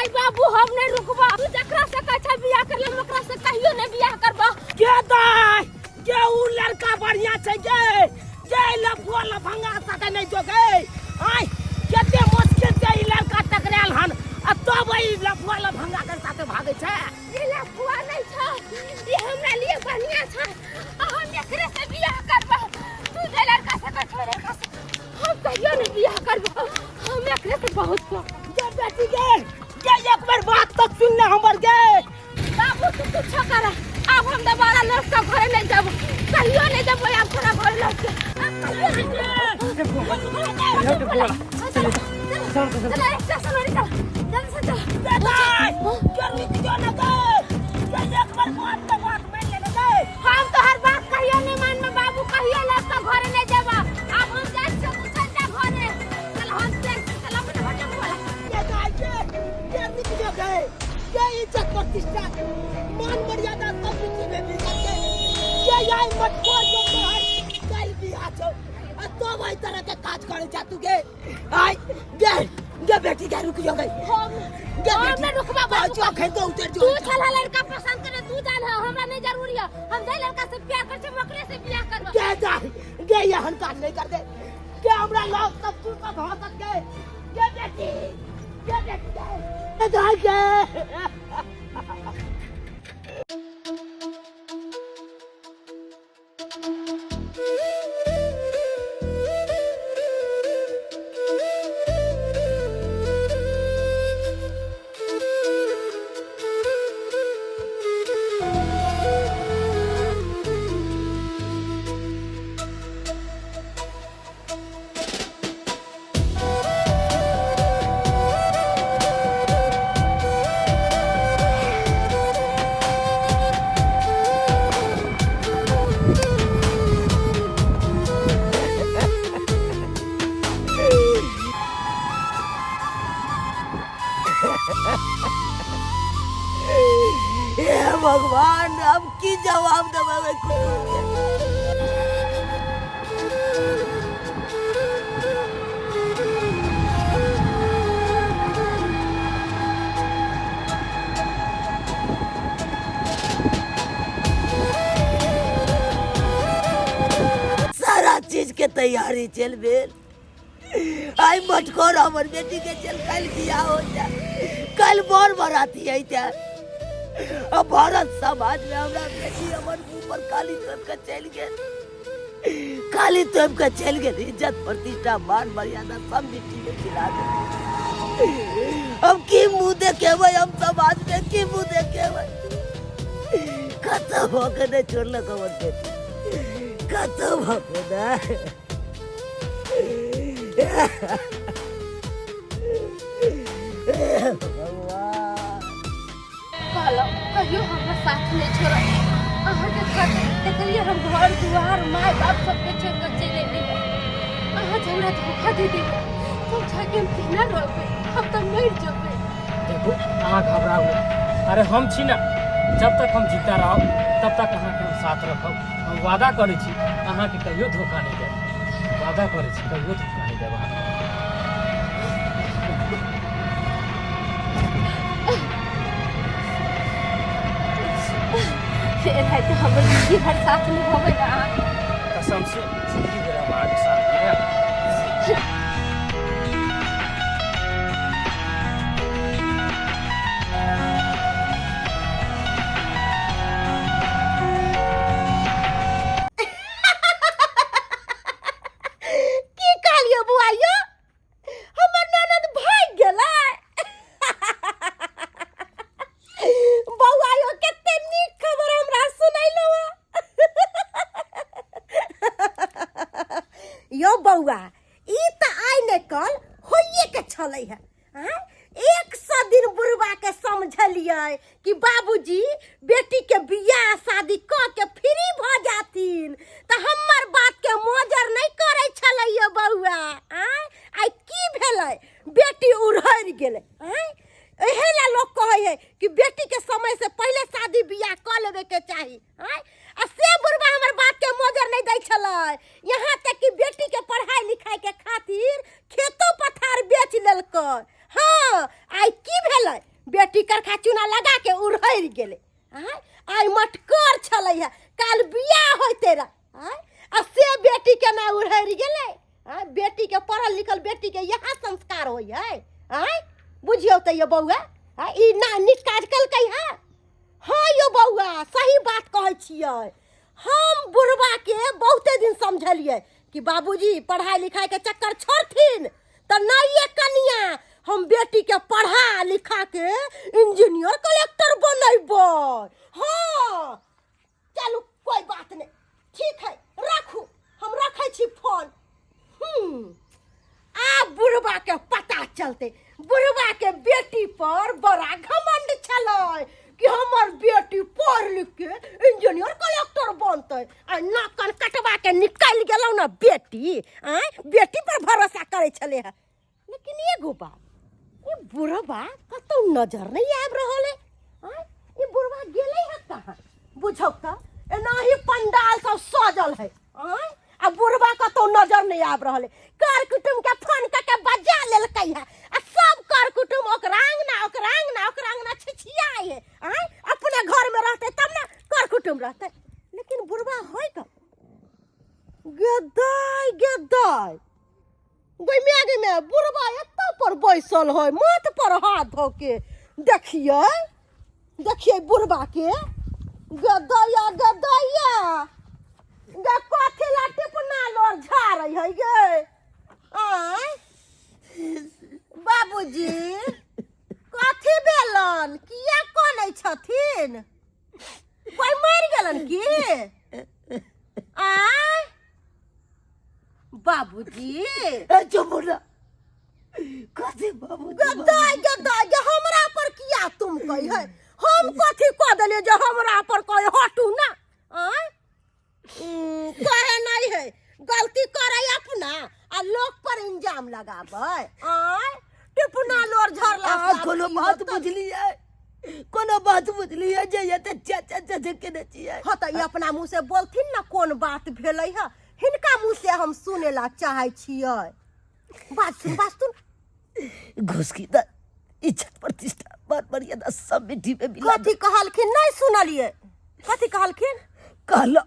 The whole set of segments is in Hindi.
नहीं बाबू हम नहीं रुकबा। तू जकरा से कछा बियाह कर ले ओकरा से कहियो नहीं बियाह करबा। के दाई के उ लड़का बढ़िया छै गे जे लफुआ लफंगा साथे नहीं जो गे आई केते मुश्किल से ई लड़का टकराल हन आ तब ई लफुआ लफंगा के साथे भागे छै। ये लफुआ नहीं छ ये हमरा लिए बढ़िया छ हम एकरे से बियाह करबा। तू जे लड़का से छोड़े का हम कहियो नहीं बियाह करबा। हम एकरे से बहुत के बेटी गे के एक बार बात तो सुन ले हमर गे। बाबू तू कुछ कर अब हम दोबारा लड़का घरे नहीं जाब कहियो नहीं जाब अब थोड़ा घर लौट के अब कहियो नहीं चल स्टेशन वाली चल जल्दी से चल दाई के रुक जो ना गे के एक बार बात पे बात मान ले गे। हम तो हर बात कहियो नहीं मान में बाबू कहियो लड़का घरे नहीं जाब। अब हम जाए से पूछल जा घरे चल हम चल अपने होटल वाला के दाई के रुक जो गे के इज्जत प्रतिष्ठा मान मर्यादा सब मिट्टी में मिल गए के आई मत को जो तोहर कल भी आछो आ तो भाई तरह के काज करे जा तू गे आई गे बेटी के रुक जो गे हम गे रुकबा बाबू जो खेल तो उतर जो तू चला लड़का पसंद करे तू जान हमरा नहीं जरूरी है। हम जे लड़का से प्यार कर छे ओकरे से बियाह करबा। के दाई गे यहन काम नहीं कर दे के हमरा लोग सब तू सब हो सके के बेटी के दाई के भगवान अब की जवाब देवे सारा चीज के तैयारी चल बेल आई मटकोर हमर बेटी के चल कल बियाह हो जा कल मोर बराती है त्या अब भारत समाज में हमरा बेटी हमर ऊपर काली तोप के चल गेल काली तोप के चल गेल इज्जत प्रतिष्ठा मान मर्यादा सब मिट्टी में खिला दे। हम की मुंह देखेबै हम समाज में की मुंह देखेबै खत्म हो के नहीं छोड़लक हमर बेटी खत्म हो के कहियो हमरा साथ नहीं छोड़ा अहाँ के खातिर देखलिए हम घर दुआर माय बाप सब के छोड़ के चले गए। अहाँ हमरा धोखा दे दी तुम जाके हम केना रहबे हम तो मर जबे। देखो अहाँ घबराओ अरे हम छी ना जब तक हम जीता रहो तब तक अहाँ के साथ रखब। हम वादा करे छी अहाँ के कहियो धोखा नहीं देब वादा करे छी कहियो धोखा नहीं देब। है तो हमर जिंदगी भर साथ में होवे ना कसम से जिंदगी भर हमारे साथ है। की कहलियो बुआइयो हमर ननद भाग गेलै बौआयो कते नीक खबर हमरा सुनैलो यो बौआ ई त आइ ने कल होइए के छलै है 100 दिन बुढ़वा के समझलिए कि बाबूजी बेटी के बियाह शादी क के फ्री भ जाथिन त हमर बात के मोजर नहीं करे छलै बौआ। आई की भेलै बेटी उड़हर गेलै एहे ला लोग कहे है कि बेटी के समय से पहले शादी बियाह क लेवे के चाही। आ से बुढ़वा हमर बात के मोजर नहीं दै छलै यहाँ तक कि बेटी के पढ़ाई लिखाई के खातिर खेतो पथार बेच लेलकै। हाँ आई की भेलै बेटी करखा चूना लगा के उड़हरि गेलै आइ मटकोर छलै है काल बियाह होइते रह आ से बेटी के ना उड़हरि गेलै बेटी के पढ़ल लिखल बेटी के यहाँ संस्कार होइ है बुझियौ तऽ ये बौआ ई ना नीक काज कलकै है हाँ यो बौआ सही बात कहै छियै हम बुढ़वा के बहुते दिन समझलिए कि बाबूजी पढ़ाई लिखाई के चक्कर छोड़थिन तो नहीं कनिया हम बेटी के पढ़ा लिखा के इंजीनियर कलेक्टर बनेबै हाँ चलू कोई बात नहीं ठीक है रखू हम रखे छी फोन आ बुढ़वा के पता चलते बुढ़वा के बेटी पर बड़ा घमंड छलै कि हमर बेटी पढ़ लिख के इंजीनियर कलेक्टर बनते आ नाकन कटवा के निकल गेलौ ना बेटी बेटी पर भरोसा करे छले है लेकिन एगो बात ये बुढ़वा कतौ नजर नहीं आब रहल है ये बुढ़वा गेलै है कहाँ बुझौ त एनाही पंडाल सब सजल है आ बुढ़वा कतौ नजर नहीं आब रहल है कर कुटुम के फोन के बजा लेलकै है आ सब कर कुटुम ओकरा अंगना छिछियाए है अपने घर में रहते तब ना कर कुटुम रहते लेकिन बुढ़वा है कब गेदाय गई में बुढ़वा एत्ता पर बैसल है माथ पर हाथ धो के देखिए बुढ़वा के गदैया गे कथी ला टिपना लोर झाड़ै है गे बाबूजी कथी भेलन किया कोनै छथिन कोई मर गेलन की बाबूजी चुप ना कथी बाबूजी गदाई हमरा पर किया तुम कही है हम कथी कह देलिए जे हमरा पर कहे हटू ना कहे नहीं है गलती करे अपना आ लोग पर इंजाम लगाबै टिपना लोर झरला कोनो बात बुझलिए जे एते चाचा के न छियै हाँ त अपना मुंह से बोलथिन ना कोन बात भेलै है हिनका मुंह से हम सुने ला चाहे छियै बात सुन घुस की द इज्जत प्रतिष्ठा मान मर्यादा सब मिट्टी में मिला कथी कहलखिन नहीं सुनलिए कथी कहलखिन कहलो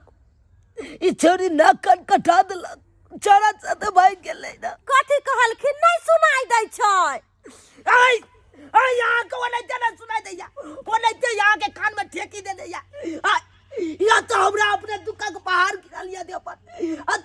ई छोरी नाक कान कटा देलक चोरा साथे भाग गेलै ना कथी कहलखिन नहीं सुनाई दै छै आई यहाँ को नहीं सुनाई दैया ओनैते यहाँ के कान में ठेकी दे दैया या तो हमरा अपने दुख के पहाड़ गिरा लिया दे पर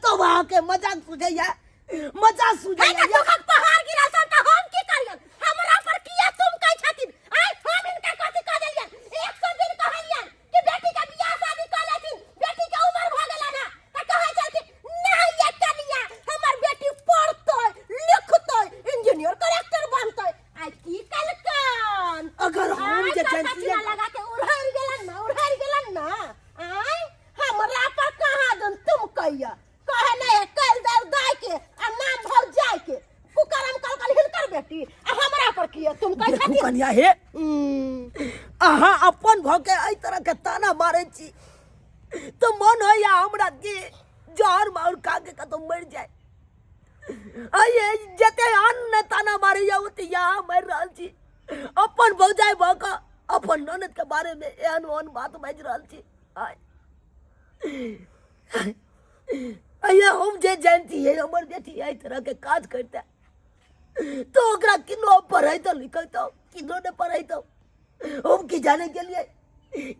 तो वहां के मजाक सुझैया दुख के पहाड़ गिरा त हम की करियन हमरा पर किया तुम कह छथिन हम इनका कथी कह देलियन 100 दिन कहलियन कि बेटी का बियाह शादी कर लेथिन बेटी के उम्र भ गेला ना त कहै छथिन नहीं ये कनिया हमर बेटी पढ़तै लिखतै इंजीनियर कलेक्टर बनतै आई की कलकन अगर हम जे चैंपियन लगा के उड़हर गेलन ना हमरा पर कहां दन तुम कहिया कहे नहीं कल दर दाई के आ नाम भौ जाय के कुकरम कल हिलकर बेटी आ हमरा पर किया तुम कह छथिन कन्या हे अहाँ अपन भ के एई तरह के ताना मारे छी तो मन होया हमरा के जहर मार खा के कतो मर जाए आये जते अन्न ताना मारे या ओते यहाँ मर रहल छी अपन भौजाई भ के अपन ननद के बारे में एहन बात बाज रहल छी हम जे जानती है हमर बेटी एई तरह के काज करता तो ओकरा किनो पढ़ाई लिखाई किनो ने पढ़ाई हम की जाने के लिए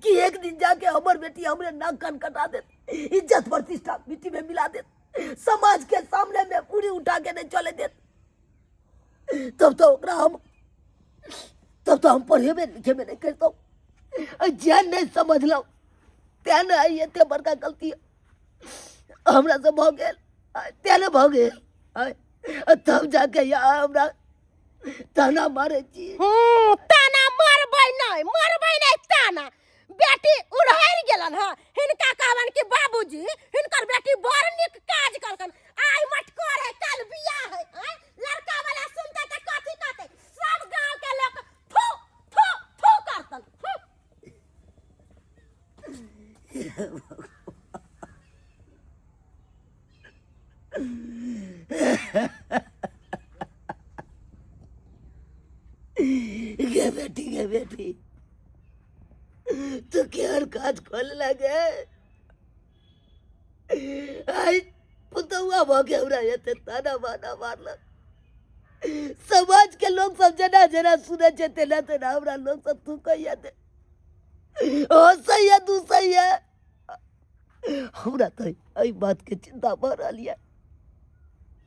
कि एक दिन जाके हमर बेटी हमरे नाक कान कटा दे इज्जत प्रतिष्ठा मिट्टी में मिला दे समाज के सामने में पूरी उठा के नहीं चले दे तब तो हम पढ़े में लिखे में नहीं करता जान नहीं समझ लो त्यान ये बड़का गलती हमरा से भ गेल त्याने भ गेल तब जाके यहाँ हमरा ताना मारे छी ताना मरबै नहीं ताना बेटी उड़हर गेलन ह हिनका कहबन कि बाबूजी हिनकर बेटी बड़ नीक काज करकन आई मटकोर है कल बियाह है लड़का वाला सुनते त कथी कहते सब गांव के लोग थू थू थू करतन गे बेटी तू केहर काज खोल लगे आई पुतौआ भगे हमरा एते ताना बाना मारलक। समाज के लोग सब जना जना सुने छे तेना तेना हमरा लोग सब तू कहिया दे ओ सही है तू सही है। हमरा तो एहि बात के चिंता बढ़ रही है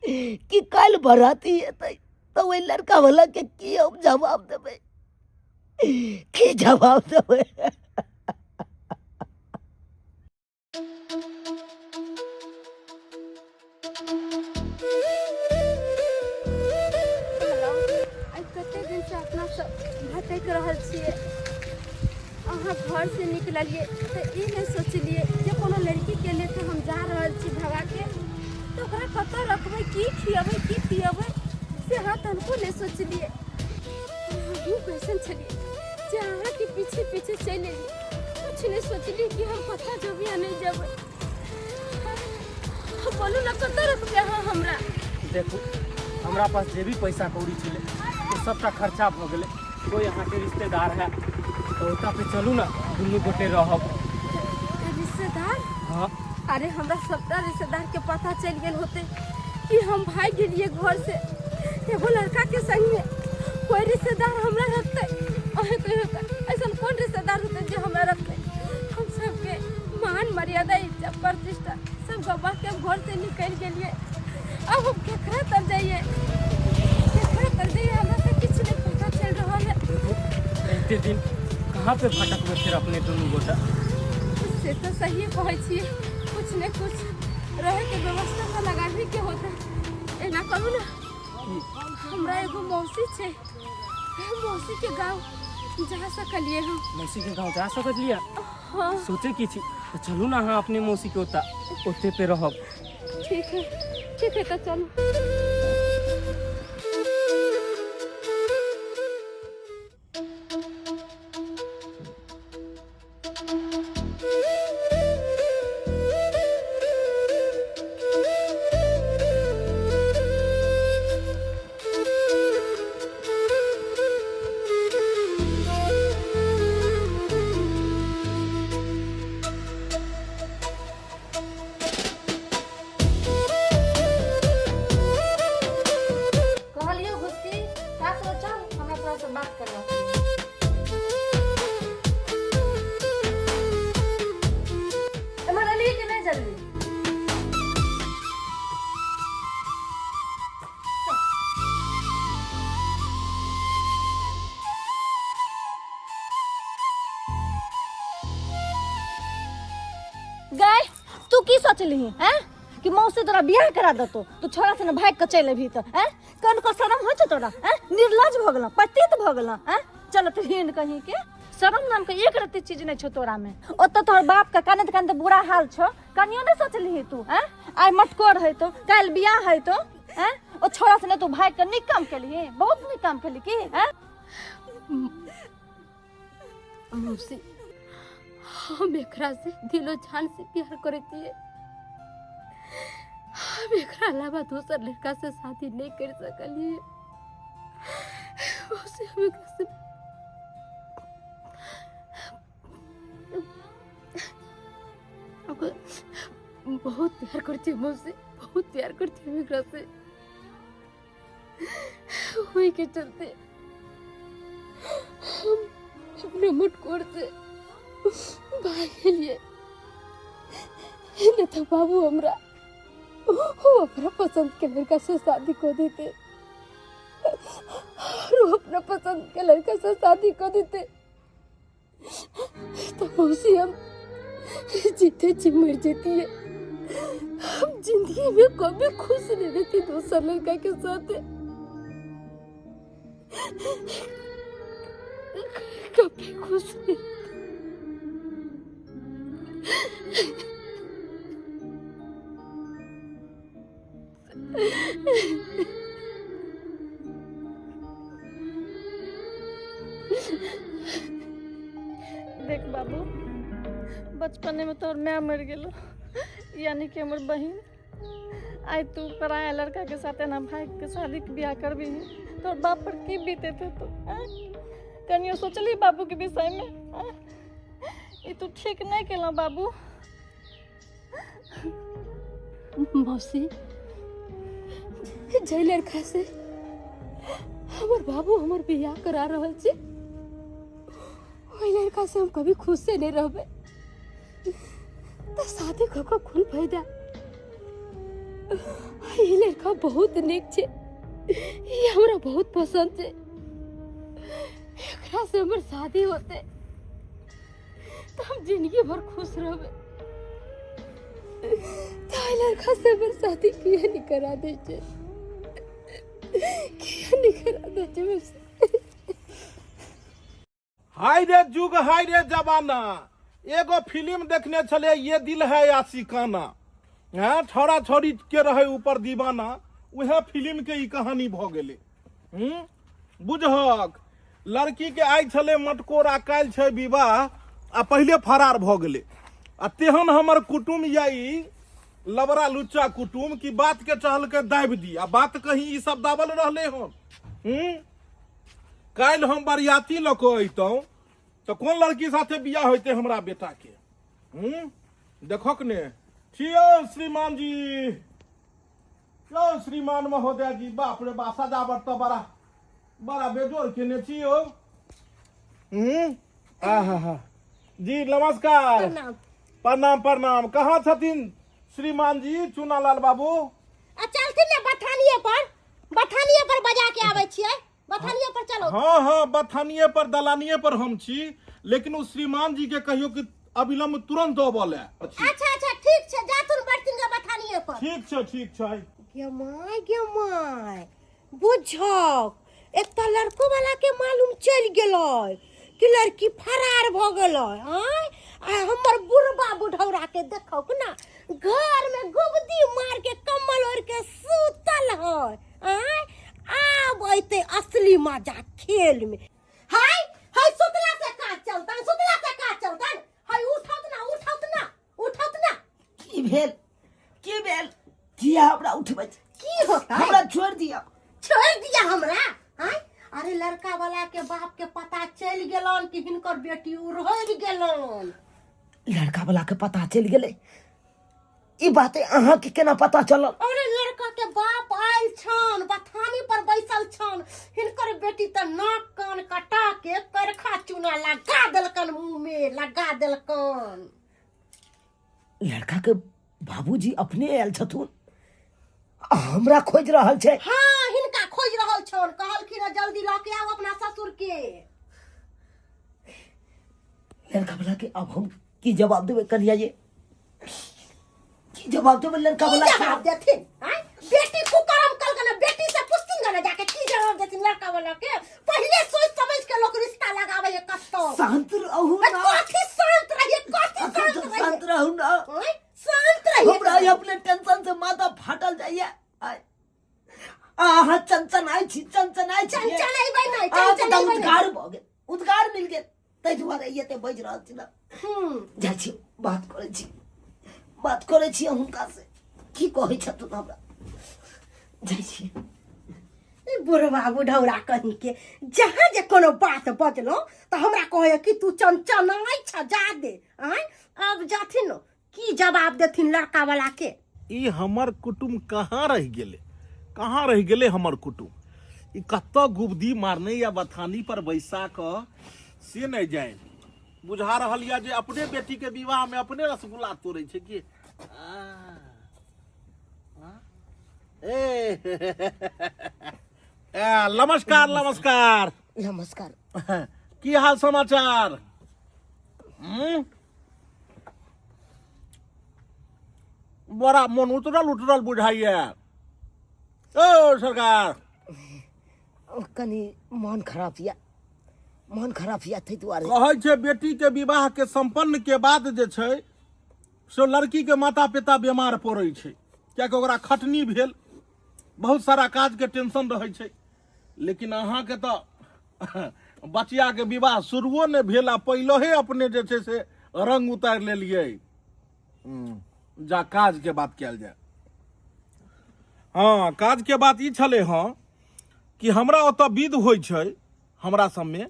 कि कल बराती है तो वही लड़का वाला के की हम जवाब देवे की जवाब देवे। भटक रहल छियै अहाँ घर से निकलिए तो ये नहीं सोचलिए जे कोनो लड़की के लिए तो हम जा रहल छी भगा के तो ओकरा कतऽ रखबै की खियबै की पियबै से अहाँ तनको नहीं सोचलिए। हम कैसन छलिए जे अहाँ के पीछे पीछे चलि एलिए कुछ नहीं सोचलिए कि हम कतऽ जेबै या नहीं जेबै। बोलू ना कतऽ रखबै अहाँ हमरा। देखू हमरा पास जे भी पैसा कौड़ी छले वो सबटा खर्चा भ गेले। कोई यहाँ के रिश्तेदार है तो ओता पे चलू ना दुनू गोटे रहब। रिश्तेदार? हाँ अरे हमरा सबटा रिश्तेदार के पता चल गेल होते कि हम भाग गेलिए घर से एगो लड़का के संग में। कोई रिश्तेदार हमरा रखते अहे कहियो ऐसा कौन रिश्तेदार होते जो हमरा रखते। हम सबके मान मर्यादा इज्जत प्रतिष्ठा सब गवा के घर से निकल गेलिए। अब हम केकरा तर जाइए हमरा से कुछ नहीं पता चल रहा है। एते दिन कहाँ पे भटकबे फिर अपने दुनू गोटा। से तो सही कहै छियै कुछ न कुछ रहे के व्यवस्था तो लगाबे के होता। एना करू ना हमरा एगो मौसी छे मौसी के गांव जा सकलिए हम। मौसी के गाँव जा सकलिए? हाँ सोचे की छी तो चलू ना हाँ अपने मौसी के ओते पे रहब। ठीक है तो चलो। गए तू की सोचली हैं कि मौसी तोरा बियाह करा देतो तू छोरा से न भाग के चल अभी तो हैं कौन को शर्म हो तोरा हैं निर्लज भ गेल पतित भ गेल हैं चल तो हिंद कहीं के शर्म नाम के एक रत्ती चीज नहीं छो तोरा में। ओत तोहर बाप का कानत कानत बुरा हाल छो कनियो नहीं सोचली तू हैं आई मटकोर है तो कल बियाह है तो हैं ओ छोरा से न तू भाग के निक काम केली बहुत निक काम केली की हैं। मौसी हम एकरा से दिलो जान से प्यार करती है। हम एकरा अलावा दूसर लड़का से शादी नहीं कर सकली। मौसी हम एकरा से बहुत प्यार करती है। मौसी बहुत प्यार करती है एकरा से। वही के चलते हम अपने मुटकोर से भागे लिए नहीं तो बाबू हमरा वो अपना पसंद के लड़का से शादी को देते और वो अपना पसंद के लड़का से शादी को देते तो मौसी हम जीते जी मर जाती है। हम जिंदगी में कभी खुश नहीं रहती दूसरा लड़का के साथ कभी खुश नहीं। देख बाबू बचपने में तोर मैं मर गेलो यानी कि हमर बहन आई तू पराया लड़का के साथ ना भाई के शादी के ब्याह करबी तोर बाप पर की बीते थे तो कनियो सोचली बाबू के विषय में हाँ? ये तू ठीक नहीं केला बाबू। मौसी जय लड़का से हमार बाबू हमार बियाह करा रहल छी, वही लड़का से हम कभी खुश से नहीं रहबे तो शादी को कौन फायदा। ये लड़का बहुत नेक छे, ये हमरा बहुत पसंद छे, एकरा से हमर शादी होते तो हम जिंदगी भर खुश रहबे। तो लड़का से हमर शादी किया नहीं करा दे छे, किया नहीं करा दे छे मुझसे। हाय रे जुग हाय रे जमाना, एगो फिल्म देखने चले ये दिल है आशिकाना, हाँ छोरा छोरी के रहे ऊपर दीवाना, वह फिल्म के ई कहानी भ गेले। बुझहक लड़की के आई छले मटकोर आ काल्हि छै विवाह आ पहले फरार भ गेले। आ तेहन हमर कुटुम यही लबरा लुच्चा कुटुम की बात के चहल के दाबि दी, आ बात कहीं ई सब दाबल रहले हन। काल्हि हम बरियाती लऽ कऽ अयतहुँ तो कौन लड़की साथे बियाह होते हमरा बेटा के। देखक ने छियो श्रीमान जी, यो श्रीमान महोदय जी, बाप रे बा सजावट तो बड़ा बड़ा बेजोर केने छियो। आहा जी नमस्कार, प्रणाम प्रणाम। कहाँ छथिन श्रीमान जी चुनालाल बाबू? चलथिन ने बथानिए पर बजा के आवे छियै, बथानिए पर चलो। हाँ हाँ बथानिए पर दलानिए पर हम छी, लेकिन उस श्रीमान जी के कहियो कि अविलंब तुरंत अबले। अच्छा ठीक छै, जा तुम बैठथिन के बथानिए पर। ठीक छै। गे माय बुझक एक तो लड़को वाला के मालूम चल गेलै कि लड़की फरार भ गेलै। आ हमर बुढ़बा बुढ़ौरा के देखौ ना घर में गुबदी मार के कम्बल ओढ़ के सुतल है। आब अइते असली मजा खेल में। हाय सुतला से का चलतन, हाय उठत ना। की भेल दिया हमरा उठबै, की होता हमरा छोड़ दिया हमरा। अरे लड़का वाला के बाप के पता चल गेलन कि हिनकर बेटी उड़ि गेलन। लड़का वाला के पता चल गेलै, ई बातें अहाँ के केना पता चलल? अरे लड़का के बाप आयल छन, बथानी पर बैसल छन, हिनकर बेटी त नाक कान कटा के करखा चूना लगा देलकन, मुंह में लगा देलकन। लड़का के बाबूजी अपने आयल छथुन, हमरा खोज रहल छै। हाँ हिनका खोज रहल छन, कहलखिन जल्दी ल के आओ अपना ससुर के। लड़का वाला के अब हम की जवाब देबे कनिया जी? की जवाब देबे लड़का वाला? जवाब देथिन बेटी कुकरम कल बेटी से पूछथिन ना जाके की जवाब देथिन लड़का वाला के। पहले सोच समझ के लोग रिश्ता लगावे है कत्तो। शांत रहू ना, कथि शांत रहिए, कथि शांत रहू ना। शांत रहिए। हमरा अपने टेंशन से माथा फाटल जाइए। आहा चंचन आई छी। उद्गार मिल गेल, तै दुआरे एते बज रहल छी ना। जाइ छी बात करै छी हुनका से, की कहै छथुन हमरा। जाइ छी बुढ़वा बुढ़ौरा कहीं के जहाँ जे कोनो बात बजलो तो हमरा कहे कि तू चंचनाई छ जा दे। अब जाथिन की जवाब देथिन लड़का वाला के। ई हमर कुटुम कहाँ रह गेले हमर कुटुम? ई कत्तो गुबदी मारने या बथानी पर बैसा क से नहीं जाए। बुझा रहल या जे अपने बेटी के विवाह में अपने रसगुल्ला तोड़े छे कि नमस्कार। की हाल समाचार? बड़ा मन उतरल बुझाइए। ओ सरकार कनी मन खराब या थै दुआरे कहै छै बेटी के विवाह के संपन्न के बाद जे छै से लड़की के माता पिता बीमार पड़ै छै, कियाकि ओकरा खटनी भेल, बहुत सारा काज के टेंशन रहै छै। लेकिन अहाँ के तो बचिया के विवाह शुरुओ नहीं भेल, पहले अपने जे छै से रंग उतार लेलिए। जा काज के बात कयल जाए। हाँ काज के बात ई छले हाँ कि हमरा ओतऽ विध होइ छै हमरा सब में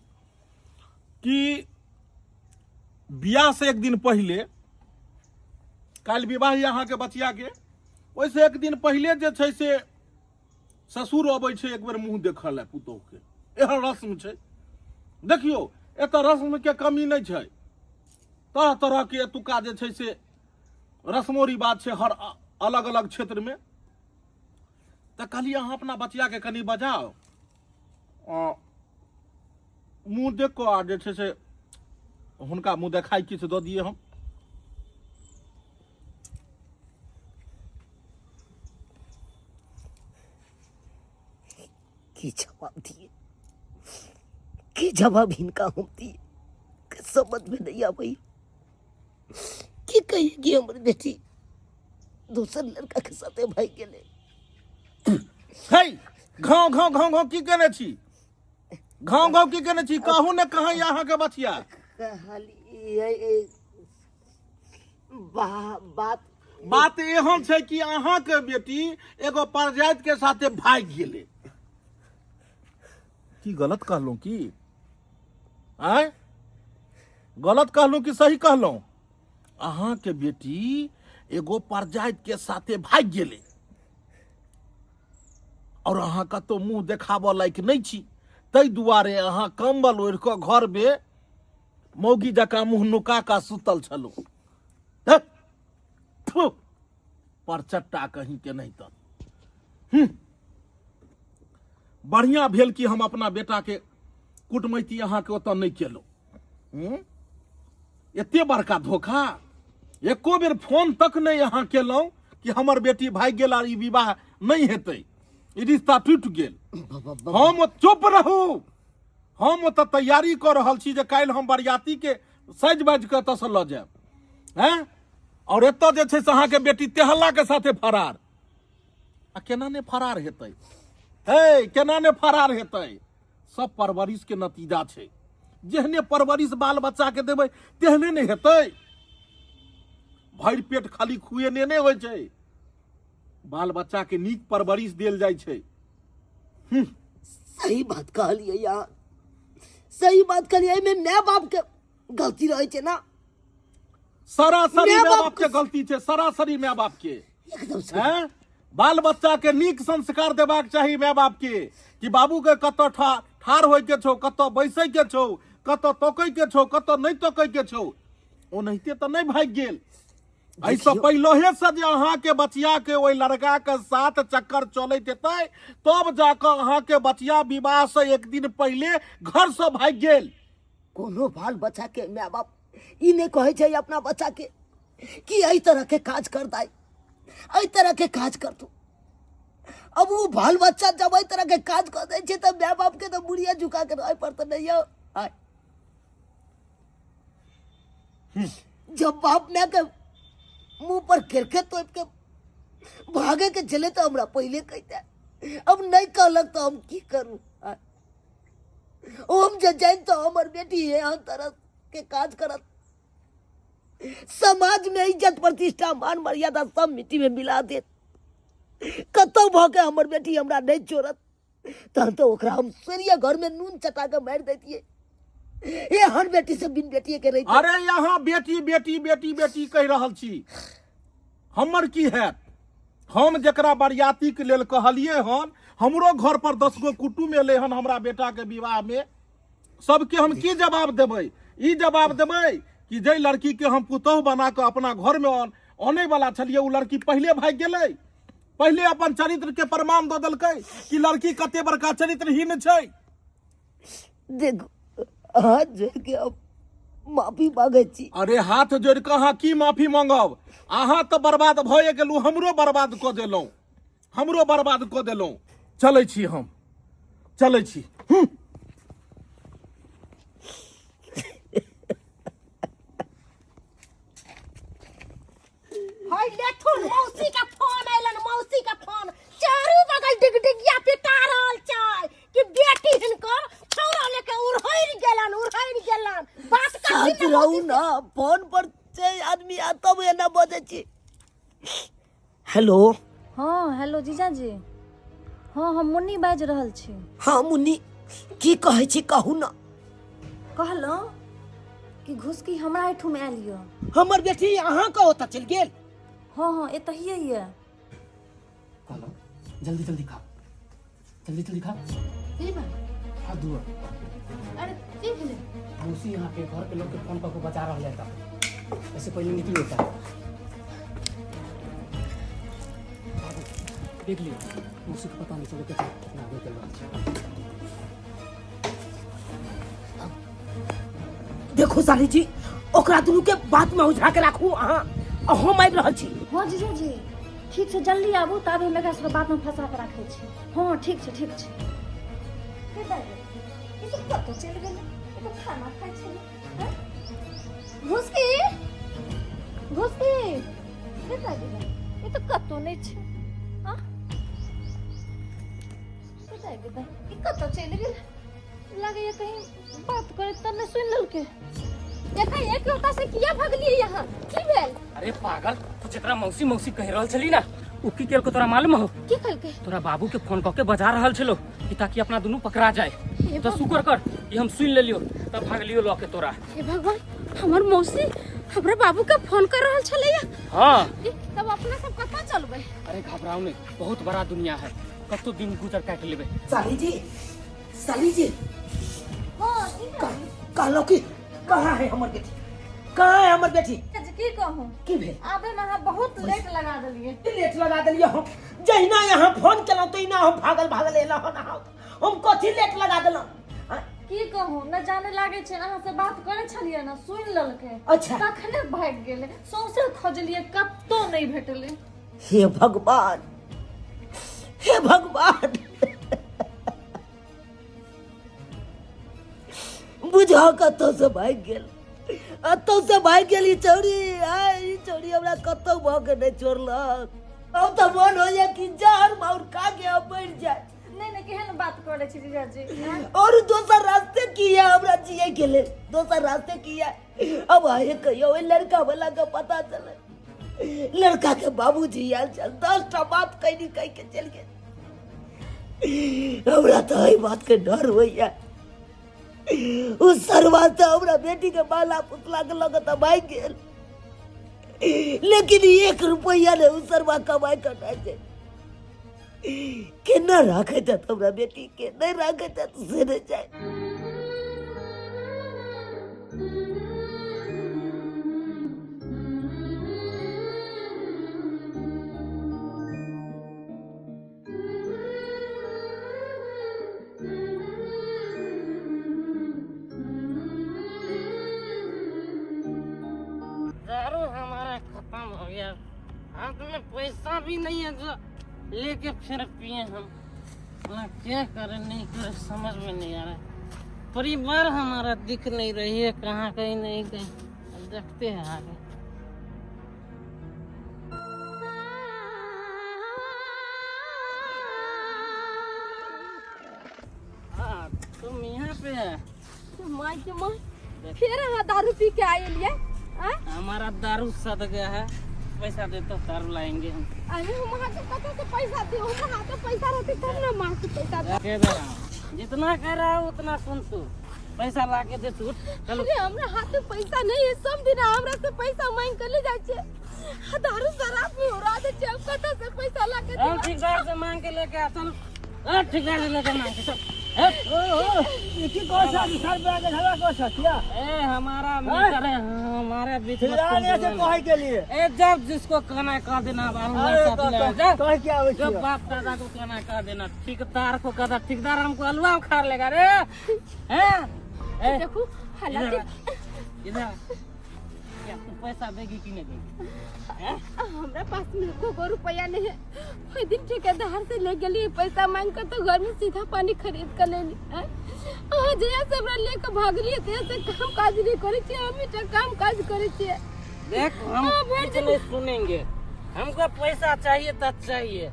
कि बियाह से एक दिन पहले, काल्हि विवाह यहाँ के बचिया के, ओहिसे एक दिन पहले जे छै से ससुर अबै छै एक बेर मुंह देखऽ लए पुतोह के। एहन रस्म छै। देखियो एतऽ रस्म के कमी नहीं छै, तरह तरह के एतुका जे छै से रस्मो रिवाज छै हर अलग अलग क्षेत्र में। तो कहलिए अहाँ अपना बचिया के कनी बजाओ, मुंह देख को आ जे छै से हुनका मुंह देखाई किछु दऽ दिए हम। की जवाब दिए, की जवाब इनका हम दिए, समझ में नहीं आ भाई। की कहिए कि हमारी बेटी दूसर लड़का के साथे भाई गेले। हे घाव घाव घाव घाव की केने छी, घाव घाव की केने छी, कहू ने कहाँ यहाँ के बचिया। बात बात एहन छै कि अहाँ के बेटी एगो परजाइत के साथे भाग गेले। की गलत कहलूं की आय, गलत कहलूं कि सही कहलूं? अहाँ के बेटी एगो परजाइत के साथे भाग गेले और अहाँ कतो मुंह देखाबऽ लायक नहीं छी, तै दुआरे अहाँ कंबल ओढ़ कऽ घर में मौगी जकाँ मुंह नुका का सुतल छलू। परचट्टा कहीं के नहीं तो बढ़िया भेल कि हम अपना बेटा के कुटमैती अहाँ के ओतऽ नहीं केलहुँ। एते बड़का धोखा, एको बेर फोन तक नहीं अहाँ केलहुँ कि हमर बेटी भाग गेल आ ई विवाह नहीं हेतै, ई रिश्ता टूटि गेल। हम चुप रहू, हम ओतऽ तैयारी कऽ रहल छी जे काल्हि हम बरियाती के सज बाज कऽ एतऽ से लऽ जायब हैं, और एतऽ जे छै से अहाँ के बेटी तेहल्ला के साथे फरार। आ केना ने फरार हेतै, हे केना ने फरार हेतै? सब परवरिश के नतीजा छै। जेहने परवरिश बाल बच्चा के देबै तेहने ने हेतै। भरि पेट खाली खुएने नहि होइ छै, बाल बच्चा के नीक परवरिश देल जाइ छै। सही बात कहलिए यार, सही बात कहलिए। एहिमे माय बाप के गलती रहे छै ना, सरासरी माय बाप के गलती छै, सरासरी माय बाप के। एकदम सही। हैं, बाल बच्चा के नीक संस्कार देबाक चाही माय बाप के, कि बाबू के कतऽ ठाढ़ होय के छौ, कतऽ बैसै के छौ, कतऽ तकै के छौ, कतऽ नहीं तकै के छौ। ओनाहिते तऽ नहीं भाग गेल। ऐसा पहले से जे अहाँ के बचिया के ओइ लड़का के साथ चक्कर चलैत हेतै, तब जाकर अहाँ के बचिया विवाह से एक दिन पहले घर से भाग गेल। कोनो बाल बच्चा के माय बाप ई नहीं कहे छै अपना बच्चा के कि एहि तरह के काज कर दाई, एहि तरह के काज कर तू। अब वो बाल बच्चा जब एहि तरह के काज कर दे छै तो माय बाप के तो बुढ़िया झुका के रहे पड़ता नहीं हो। जब बाप माय के मुंह पर खिरखे तो के भागे के चले तो हमरा पहले कहते, अब नहीं कहलक तो हम की करूं? हम जान तो हमर बेटी है हर तरह के काज करत, समाज में इज्जत प्रतिष्ठा मान मर्यादा सब मिट्टी में मिला दे। कतौ भके हमर बेटी हमरा नहीं छोड़त, तहन तो ओकरा हम सरिया घर में नून चटा के मार देतिए। ये हर बेटी से बिन बेटी के रही। अरे यहाँ बेटी बेटी बेटी बेटी कह रहल छी, हमर की है? हम जकरा बरियाती के लेल कहलिए हन, हमरो घर पर 10 गो कुटुम एले हन हमरा बेटा के विवाह में, सबके हम की जवाब देबै? ई जवाब देबै कि जे लड़की के हम पुतोह बना के अपना घर में आने वाला छलिए, उ लड़की पहले भाग गेलै, पहले अपन चरित्र के प्रमाण दऽ देलकै कि लड़की कते बड़का चरित्रहीन छै। देखो हाथ जोड़ के अब माफी मांगे छी। अरे हाथ जोड़ के अहाँ की माफी मांगब? अहाँ तो बर्बाद भए गेलू, हमरो बर्बाद कऽ देलहुँ, हमरो बर्बाद कऽ देलहुँ। चलै छी हम, चलै छी। हाय लेथुन मौसी का फोन आइलन, मौसी का फोन चारू बगल डिगडिगिया पिटा रहल छै कि बेटी हिनकर छौरा लेके उड़हैर गेलन। बात साथ कथी रहू ना, फोन पर से आदमी आता हुए ना बजे छी। हेलो। हाँ हेलो जीजाजी, हाँ हम मुन्नी बाजि रहल छी। हाँ मुन्नी, की कहे छी कहू ना। कहलो कि घुसकी हमरा एठू में आलियो। हमर बेटी अहाँ का ओतऽ चल गेल। हाँ एतहिए ये। कहलो जल्दी जल्दी खा, जल्दी जल्दी खा। की बा? हाथ धो। अरे की भेलै? मौसी यहाँ के घर के लोग के फोन करके बचा रहा था, ऐसे पहले निकली होता है। देख लियो मौसी को पता नहीं चले कितना आगे चल रहा है। देखो साली जी, ओकरा दुनू के बात में उझा के राखू अहाँ, हम आबि रहल छी। हाँ जीजा जी ठीक छै, जल्दी आबू तब हम एकरा सबके बात में फंसा के राखै छी। हाँ ठीक छै ठीक छै। के दाई ई सब कतौ चल गेलै? ई तो खाना खाइ छै। हैं घुसकी घुसकी के दाई ई तो कतौ नहीं छै। हां के दाई ई कतौ चल गेलै? लगे ये कहीं बात करे तब ने सुन ललके। देखा एक लोटा से किया भगली यहाँ की भेल? अरे पागल, तू जेकरा मौसी मौसी कह रहल छली ना, उ की केल को तोरा मालूम हो? की कहलके? तोरा बाबू के फोन करके बजा रहल छलो कि ताकि अपना दुनू पकड़ा जाए। हे तो शुक्र कर कि हम सुन लेलियो, तब भाग लियो लौ के तोरा। हे भगवान, हमर मौसी हमरा बाबू के फोन कर रहल छलैया। हाँ तब अपना सब कतऽ चलबै? अरे घबराओ नहीं, बहुत बड़ा दुनिया है, कतो दिन गुजर काट लेबे। साली जी, साली जी, हां ठीक है। कहलो कि कहाँ है हमर बेटी, कहाँ है हमर बेटी? की कहूं की भेल? आबे में अहाँ बहुत लेट लगा देलिए। लेट लगा देलिए हम, जहिना यहाँ फोन केलहुँ तहिना हम भागल भागल एलहुँ हन। हम कथी लेट लगा देलहुँ? की कहूं न जाने लागे छै, अहाँ से बात करे छलिए ना, सुन ललके। अच्छा। तखने भाग गेले, सौंसे खोजलिए कत्तो नहीं भेटले। हे भगवान, हे भगवान, बुझा कतौ से भाग गेल, अतौ से भाग गेल। ई चोरी हमरा कतौ भऽ के नहीं छोड़लक। अब तो मन हो जाए कि जहर मार खा के अब मर जाए। नहीं केहन बात करे छी जीजा जी। और दोसर रास्ते की है हमरा जिए के लिए? दोसर रास्ते की है? अब आए कहियो लड़का वाला का पता चले, लड़का के बाबूजी आयल चल 10टा बात कहीं कह के चल गए। हमरा तो यही बात के डर होइया, उस सरवा से हमरा बेटी के बाला पुतला के लगे तो भाग गेल, लेकिन 1 रुपया ने उस सरवा कमाई कटा जाए। केना राखे थे हमरा बेटी के, नहीं राखे थे तो से नहीं जाए। दारू हमारा खत्म हो गया, हाथ में पैसा भी नहीं है जो लेके फिर पिए हम। ना क्या करे नहीं करे समझ में नहीं आ रहा है। परिवार हमारा दिख नहीं रही है, कहाँ कहीं नहीं गई, देखते हैं आगे। हाँ तुम यहाँ पे है? माय के माय, फिर अहाँ दारू पी के आए लिए? हमारा दारू सद गया है, पैसा दे तो दारू लाएंगे हम। अरे हम वहाँ से कतौ से पैसा दे, हम वहाँ से पैसा रहते तब ना माँ से पैसा दे। कह दे रहा हूँ, जितना कह रहा है उतना सुन तू, पैसा ला के दे तू। चलो अरे हमरा हाथ में पैसा नहीं है, सब दिन हमरा से पैसा मांग कर ले जाए छे। दारू शराब में उड़ा दे छे, अब कतौ से पैसा ला के हम दे? ठेकेदार से मांग के लेके आ, चल ठेकेदार से लेके मांग के चल। ए हमारा मीटर है, हमारे बीच में के लिए ए जब जिसको कहना है कह देना, जब बाप दादा को कहना है कह देना, ठेकेदार को कहता, ठेकेदार हमको हलवा उखाड़ लेगा रे। हैं देखो हालांकि इधर क्या तू पैसा देगी कि नहीं देगी? हमरा पास में को रुपया नहीं है। कोई दिन ठेकेदार से ले गेली पैसा मांग कर, तो घर में सीधा पानी खरीद कर लेली। जया से हमरा लेके भागली, ते से काम काज नहीं करे छे, हम तो काम काज करे छे। देख हम कुछ नहीं सुनेंगे, हमको पैसा चाहिए तो चाहिए,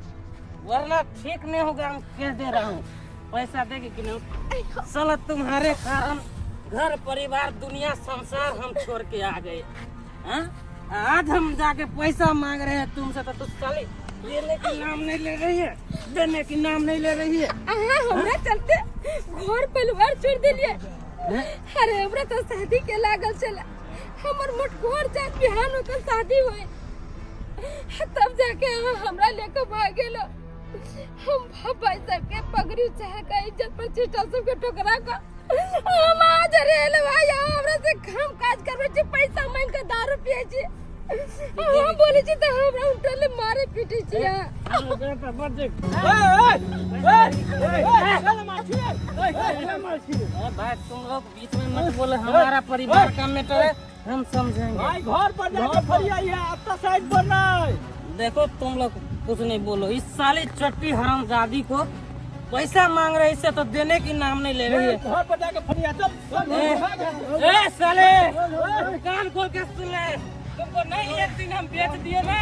वरना ठीक नहीं होगा। हम कह दे रहा हूँ, पैसा देगी कि नहीं? साला तुम्हारे कारण घर परिवार दुनिया संसार हम छोड़ के आ गए। हाँ? आज हम जाके पैसा मांग रहे हैं तुमसे, तो तुम साले देने की नाम नहीं ले रही है, देने की नाम नहीं ले रही है। हमरा चलते घर परिवार छोड़ दिलिए, अरे हमरा तो शादी के लागल चला, हमर मटकोर जात बिहान होकर शादी हुए, तब जाके हमरा लेके भाग गेलो। हम भाई साहब के पगड़ी चाहे का इज्जत पर चिट्टा सब के ठोकरा का हम आज रेल भाई हमरा से काम काज करबे छी, पैसा मांग के दारू पिए छी, हम बोले छी त हमरा उल्टे मारे पीटे छी। भाई तुम लोग बीच में मत बोलो, हमारा परिवार का मैटर है, हम समझेंगे। भाई घर पर जाके फरियाई है, अब तो साइड पर नहीं। देखो तुम लोग कुछ नहीं बोलो, इस साली चट्टी हरामजादी को पैसा मांग रहे, इससे तो देने की नाम नहीं ले रही है। घर पर जाके फरिया चल। ए साले कान खोल के सुन ले, तुमको नहीं एक दिन हम बेच दिए ना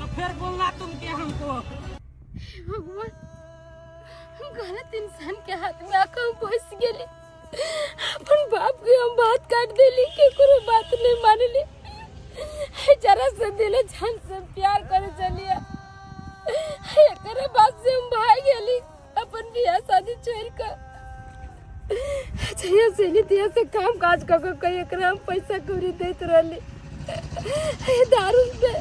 तो फिर बोलना तुम के हमको। भगवान, गलत इंसान के हाथ में आके हम फंस गेली, अपन बाप के हम बात काट देली, केकरो बात नहीं मानली, जरा से दिले जान से प्यार करे चलिए, एकरे बाद से हम भाग गेली अपन बियाह शादी छोड़ कर। अच्छा से नहीं दिया से काम काज कर कई एकरा हम पैसा कौड़ी देत रहली, दारू पे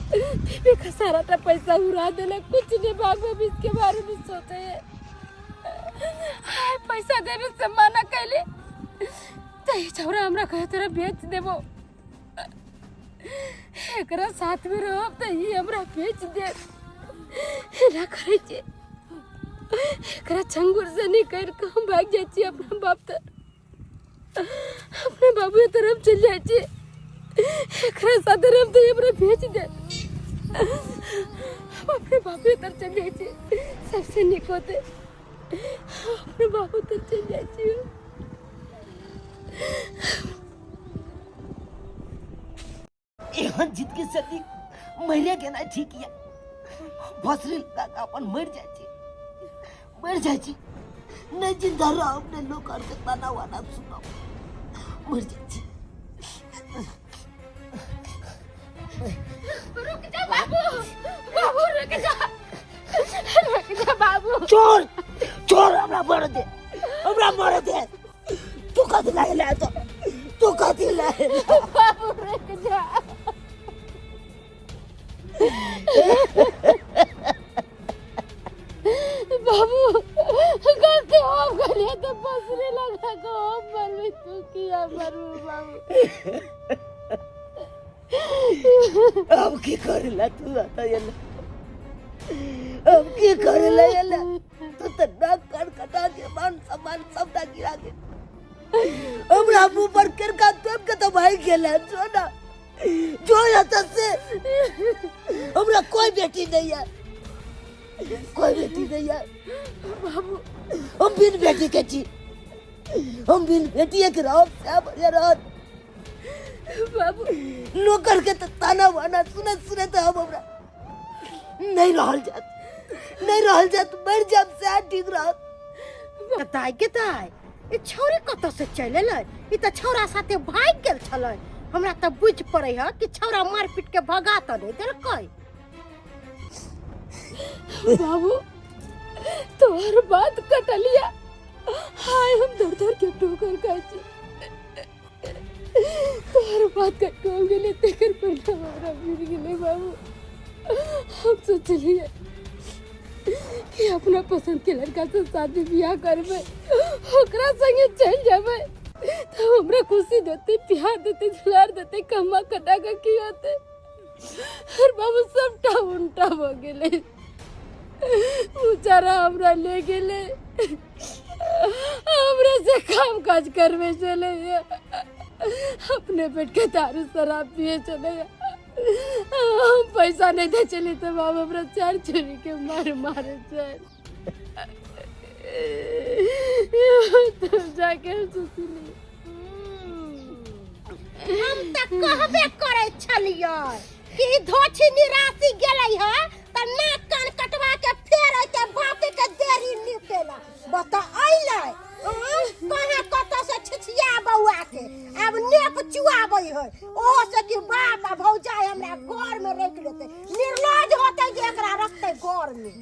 बीबी का सारा पैसा उड़ा देला, कुछ नहीं बाप अब इसके बारे में सोचे है। पैसा देने से मना कैले तो ये छौरा हमरा कहे तोरा बेच देबो, एकरा साथ में रहो तो ये हमरा बेच दे ना करे छे, एकरा छंगुर से नहीं कर के हम भाग जाय छी अपना बाप तर, अपने बाबू तरफ चल जाय छी, एकरा साथ रह तो हमरा बेच दे, हम अपने बाबू तरफ चल जाय छी, सबसे निक होते अपने बाबू तरफ चल जाय छी। एहन जिद के सदी मरे के ना ठीक या, भसरी लगा के अपन मर जाय छी, नहीं जिंदा रह अपने लोग और के ताना वाना सुनो, मर जाय छी। रुक जा बाबू, बाबू रुक जा बाबू। चोर हमरा मर दे, तू कथी लाए तो तू कथी लाए बाबू रुक जा। बाबू गलती हो गई तो बसरे लगा को मरवे तू किया मरू बाबू। अब की करेला तू आता येला, अब की करेला येला, तू तो नाक कान कटा के मान सम्मान सब दा गिरा के हमरा मुंह पर कर का तुम के तो भाई गेला जो ना से हमरा कोई बेटी नहीं है, कोई बेटी नहीं है बाबू। हम बिन बेटी के छी, हम बिन बेटी के रहो सब रात बाबू नौकर के तो ताना वाना सुने तो हम हमरा नहीं रहल जात मर जाब से ठीक रहत। दाई के दाई ई छौरी कत से चले ले, ई त छौरा साथे भाग गेल छले, हमरा त बुझ पड़े है कि छौरा मार पीट के भगा त नहीं देलकै। बाबू तोहर बात कटलिया, हाय हम दर के ठोकर खाई छी, तोहर बात कट हो गेले तेकर पर हमरा गिर गेले बाबू। हम सोचलिए कि अपना पसंद के लड़का से शादी ब्याह करबे, ओकरा संगे चल जाबे तो हमरा खुशी देते, प्यार देते, दुलार देते, कमा कटा के की होते। और बाबू सबटा उल्टा हो गेले, बेचारा हमरा ले गेले, हमरा से काम काज करवे चले गया, अपने पेट के दारू शराब पिए चले गया। हम पैसा नहीं दे चली तो बाबू हमरा चार चोरी के मारे चल। तुम जाके सुसुली हम त कहबे करे छलियै कि धोछी निराशी गेलै है त नाक कान कटवा के फेर के बाप के देरी निपेला, बता आइलै कहां कत से छिछिया बौआ के अब नेप चुआबै है, ओहो से कि बाप आ भौजाई हमरा घर में रख लेते, निर्लज होते जे एकरा रखते घर में।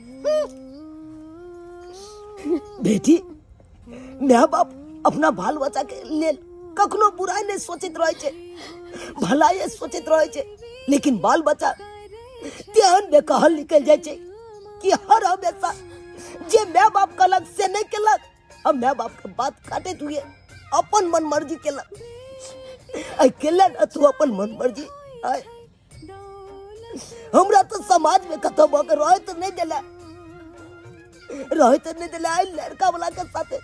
बेटी माँ बाप अपना बाल बच्चा के लेल कखनो बुराई नहीं सोचित रहे छे, भलाई सोचित रहे छे, लेकिन बाल बच्चा तेहन बेकहल निकल जाए छे कि हर हमेशा जे माय बाप कलक से नहीं केलक, अब माय बाप के बात काटे हुए अपन मन मर्जी केलक। आई केला ना तू अपन मन मर्जी, आई हमरा तो समाज में कतो बक रहे तो नहीं देला, आई लड़का वाला के साथे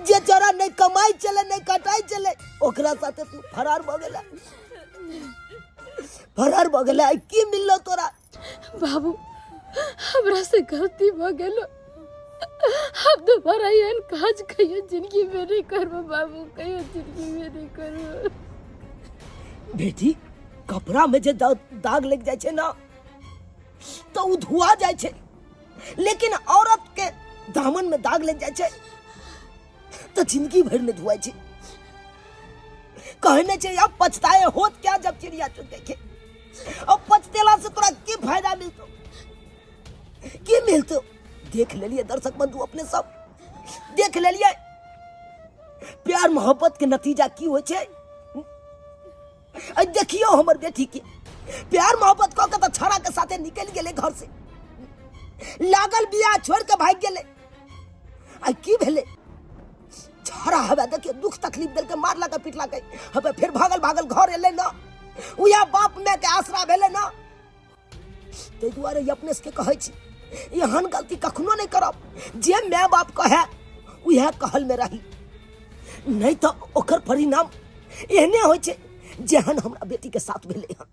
जे जरा नहीं कमाई चले नहीं कटाई चले ओकरा साथे तू फरार भ गेला, फरार भ गेला। आई की मिललो तोरा? बाबू हमरा से गलती भ गेलो, अब दोबारा एहन काज कहियो जिंदगी में नहीं करबो बाबू, कहियो जिंदगी में नहीं करबो। बेटी कपड़ा में जे दाग लग जाए छे ना तो उ धुआ जाए छे, लेकिन औरत के दामन में दाग लग जाए छे तो जिंदगी भर में धुआई छे। कहने चाहिए अब पछताए होत क्या जब चिड़िया चुग देखे, अब पछतेला से तोरा की फायदा मिलतो, की मिलतो? देख ले लिए दर्शक बंधु अपने सब देख ले लिए प्यार मोहब्बत के नतीजा की हो छे। देखियो हमर बेटी के प्यार मोहब्बत को के तो छड़ा के साथे निकल गेले घर से, लागल बिया छोड़ के भाग गेले। आई की भेले? छड़ा हवे देखियो दुख तकलीफ देल के मारला के पिटला के हवे फिर भागल घर एले ना, उया बाप में के आसरा भेले ना। ते दुआरे अपने से कहै छी एहन गलती कखनो नहीं करब, जे माय बाप कहे उहे कहल में रही, नहीं तो ओकर परिणाम एहने होय छे जेहन हमरा बेटी के साथ भेले हन।